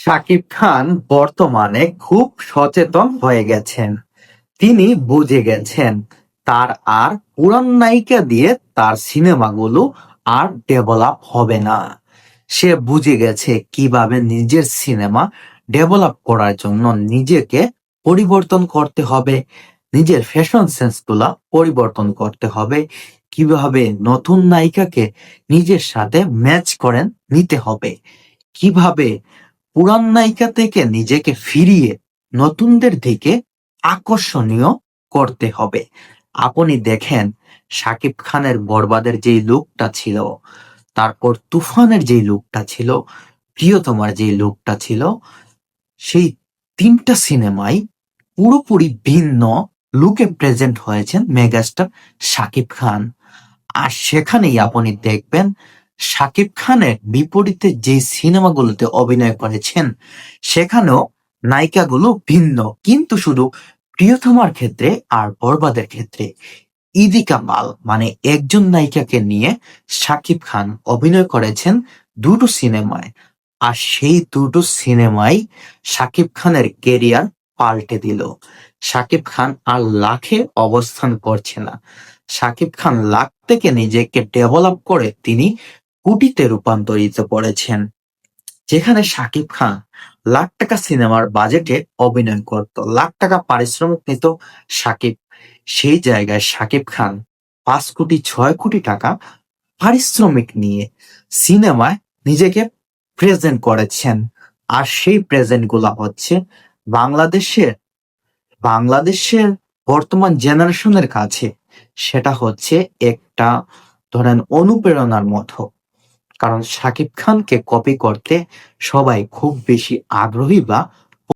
শাকিব খান বর্তমানে খুব সচেতন হয়ে গেছেন। তিনি বুঝে গেছেন তার আর পুরান নায়িকা দিয়ে তার সিনেমাগুলো আর ডেভেলপ হবে না। সে বুঝে গেছে কিভাবে নিজের সিনেমা ডেভেলপ করার জন্য নিজেকে পরিবর্তন করতে হবে, নিজের ফ্যাশন সেন্সগুলা পরিবর্তন করতে হবে, কিভাবে নতুন নায়িকাকে নিজের সাথে ম্যাচ করে নিতে হবে, কিভাবে পুরান নায়িকা থেকে নিজেকে ফিরিয়ে নতুনদের দিকে আকর্ষণীয় করতে হবে। আপনি দেখেন শাকিব খানের বরবাদের যেই লুকটা ছিল, তারপর তুফানের যেই লুকটা ছিল, প্রিয়তমার যেই লুকটা ছিল, সেই তিনটা সিনেমাই পুরোপুরি ভিন্ন লুকে প্রেজেন্ট হয়েছেন মেগাস্টার শাকিব খান। আর সেখানেই আপনি দেখবেন শাকিব খানের বিপরীতে যে সিনেমাগুলোতে অভিনয় করেছেন সেখানেও নায়িকাগুলো ভিন্ন, কিন্তু শুধু প্রিয়তমার ক্ষেত্রে আর বরবাদের ক্ষেত্রে ইদি কামাল মানে একজন নায়িকাকে নিয়ে শাকিব খান অভিনয় করেছেন দুটো সিনেমায়। আর সেই দুটো সিনেমাই শাকিব খানের কেরিয়ার পাল্টে দিল। শাকিব খান আর লাখে অবস্থান করছে না, শাকিব খান লাখ থেকে নিজেকে ডেভেলপ করে তিনি কোটিতে রূপান্তরিত করেছেন। যেখানে শাকিব খান লাখ টাকা সিনেমার বাজেটে অভিনয় করত, লাখ টাকা পারিশ্রমিক নিত শাকিব, সেই জায়গায় শাকিব খান 5 কোটি 6 কোটি টাকা পারিশ্রমিক নিয়ে সিনেমায় নিজেকে প্রেজেন্ট করেছেন। আর সেই প্রেজেন্ট গুলা হচ্ছে বাংলাদেশের বাংলাদেশের বর্তমান জেনারেশনের কাছে সেটা হচ্ছে একটা ধরেন অনুপ্রেরণার মতো। কারণ শাকিব খানকে কপি করতে সবাই খুব বেশি আগ্রহী বা